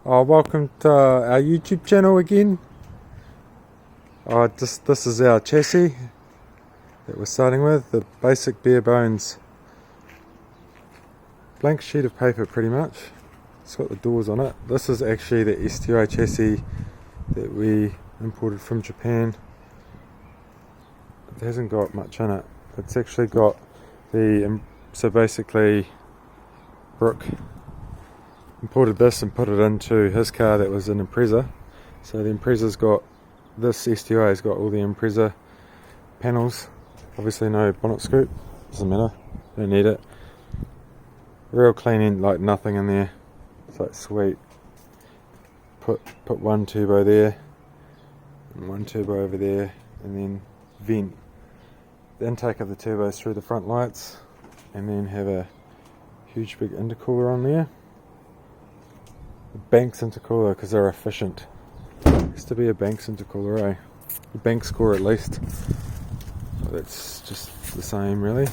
Welcome to our YouTube channel again. This is our chassis that we're starting with, the basic bare bones blank sheet of paper pretty much. It's got the doors on it. This is actually the STI chassis that we imported from Japan. It hasn't got much in it. It's actually got so basically Brooke imported this and put it into his car that was an Impreza. So the Impreza's got, this STI's got all the Impreza panels. Obviously no bonnet scoop, doesn't matter, don't need it. Real clean, like nothing in there. It's like sweet. Put one turbo there, and one turbo over there, and then vent the intake of the turbos through the front lights, and then have a huge big intercooler on there. Banks intercooler because they're efficient. Used to be a Banks intercooler, a Banks core at least. But it's just the same really.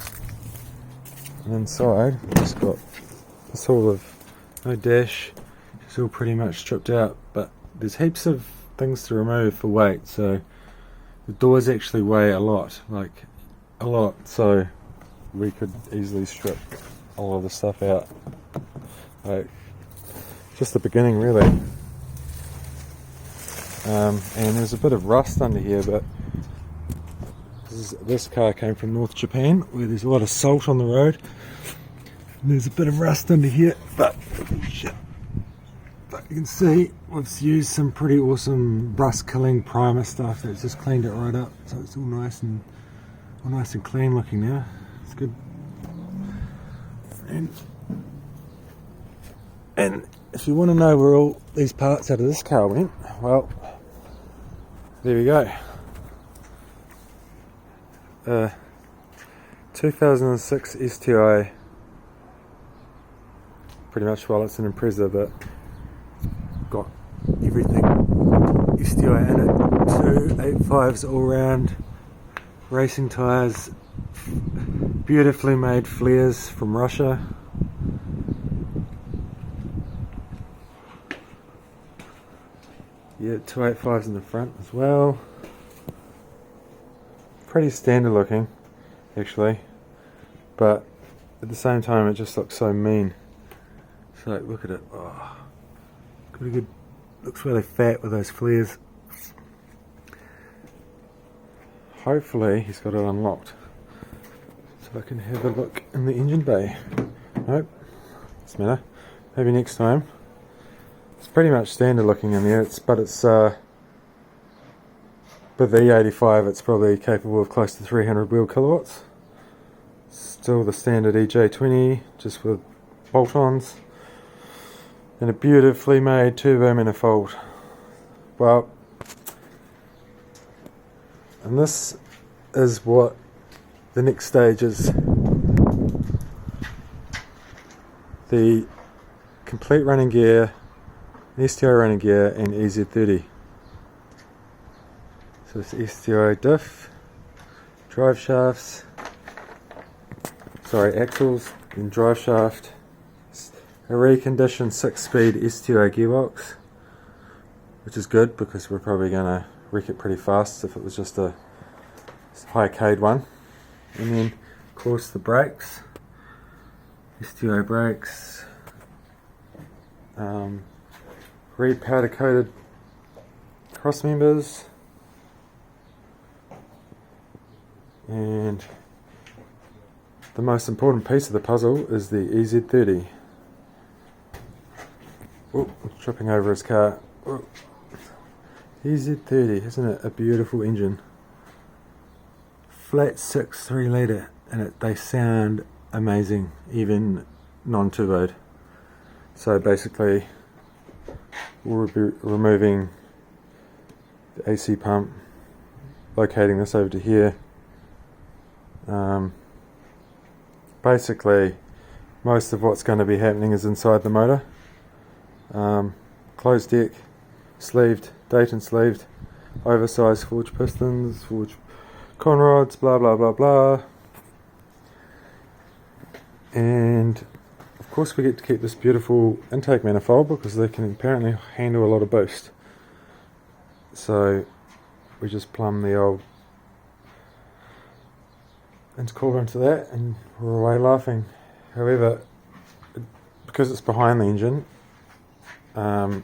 And inside we've just got this all of no dash. It's all pretty much stripped out, but there's heaps of things to remove for weight. So the doors actually weigh a lot, like a lot. So we could easily strip all of the stuff out. Like, just the beginning really. And there's a bit of rust under here, but this car came from North Japan where there's a lot of salt on the road, and there's a bit of rust under here, but you can see we've used some pretty awesome rust killing primer stuff that's just cleaned it right up, so it's all nice and clean looking now. It's good. And if you want to know where all these parts out of this car went, well, there we go. 2006 STI, pretty much, well, it's an Impreza, but got everything STI in it. 285s all round, racing tyres, beautifully made flares from Russia. Yeah, 285s in the front as well. Pretty standard looking, actually, but at the same time it just looks so mean. So look at it. Oh, got a good. Looks really fat with those flares. Hopefully he's got it unlocked, so I can have a look in the engine bay. Nope, doesn't matter. Maybe next time. It's pretty much standard looking in there, but the E85, it's probably capable of close to 300 wheel kilowatts. Still the standard EJ20, just with bolt-ons, and a beautifully made turbo manifold. Well, and this is what the next stage is. The complete running gear, STI running gear, and EZ30. So it's STI diff, drive shafts, axles, and drive shaft. A reconditioned 6-speed STI gearbox, which is good because we're probably going to wreck it pretty fast if it was just a high-K'd one. And then, of course, the brakes, STI brakes. Re-powder coated cross members, and the most important piece of the puzzle is the EZ30. Oh, tripping over his car. Oh. EZ30, isn't it a beautiful engine? Flat 6 3 litre, and they sound amazing, even non-turboed. So basically we'll be removing the AC pump, locating this over to here. Basically most of what's going to be happening is inside the motor. Closed deck, sleeved, Dayton sleeved, oversized forged pistons, forged conrods, blah blah blah blah. And of of course we get to keep this beautiful intake manifold because they can apparently handle a lot of boost. So we just plumb the old intercooler into that and we're away laughing. However, because it's behind the engine, I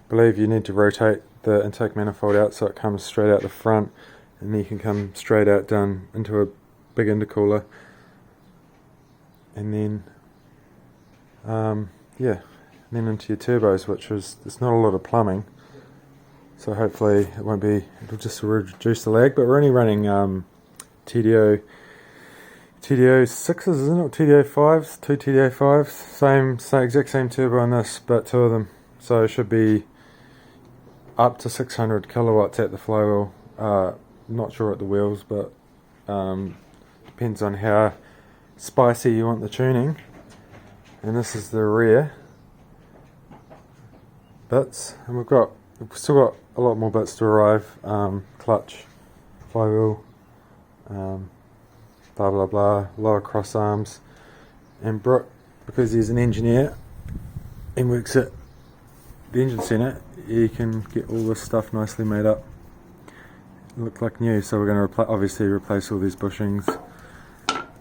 believe you need to rotate the intake manifold out so it comes straight out the front, and then you can come straight out down into a big intercooler, and then yeah, and then into your turbos, which is, there's not a lot of plumbing, so hopefully it won't be, it'll just reduce the lag. But we're only running TDO 6s, isn't it? TDO 5s, two TDO 5s, same exact same turbo on this, but two of them, so it should be up to 600 kilowatts at the flywheel. Not sure at the wheels, but depends on how spicy you want the tuning. And this is the rear bits, and we've still got a lot more bits to arrive. Clutch, flywheel, blah blah blah, lower cross arms. And Brooke, because he's an engineer and works at the engine centre, you can get all this stuff nicely made up, look like new. So we're going to obviously replace all these bushings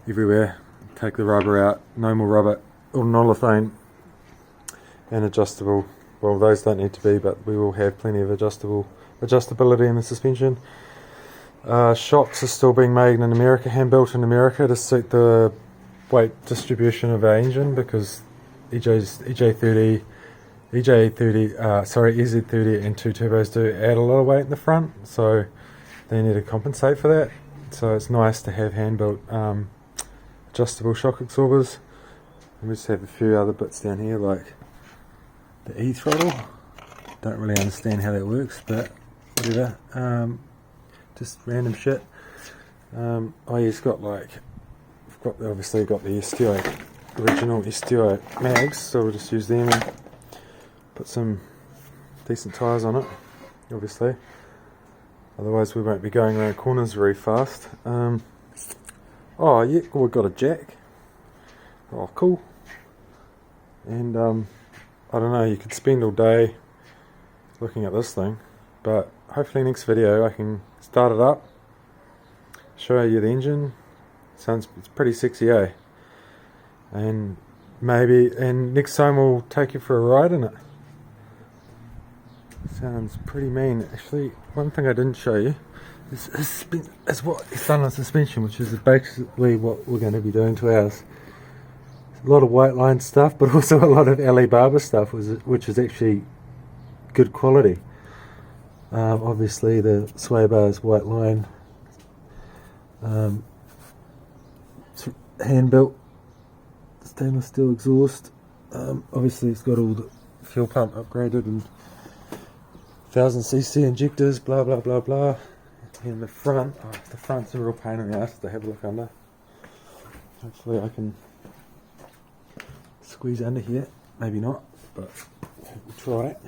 everywhere, take the rubber out, no more rubber or nolithane, and adjustable. Well, those don't need to be, but we will have plenty of adjustability in the suspension. Shocks are still being made in America, hand built in America, to suit the weight distribution of our engine, because EZ30 and two turbos do add a lot of weight in the front, so they need to compensate for that. So it's nice to have hand built adjustable shock absorbers. And we just have a few other bits down here, like the E throttle. Don't really understand how that works, but whatever. Just random shit. Oh yeah, it's got obviously got the STI, original STI mags, so we'll just use them and put some decent tyres on it, obviously. Otherwise we won't be going around corners very fast. Oh yeah, we've got a jack. Oh cool. And I don't know, you could spend all day looking at this thing, but hopefully next video I can start it up, show you the engine. It's pretty sexy, eh? And next time we'll take you for a ride in it. Sounds pretty mean. Actually, one thing I didn't show you is what it's done on suspension, which is basically what we're going to be doing to ours. A lot of white line stuff, but also a lot of Alibaba stuff, which is actually good quality. Obviously the sway bar is white line, hand built stainless steel exhaust. Obviously it's got all the fuel pump upgraded and 1000cc injectors, blah blah blah blah. And the front's a real pain in the ass to have a look under. Hopefully I can squeeze under here, maybe not, but we'll try it.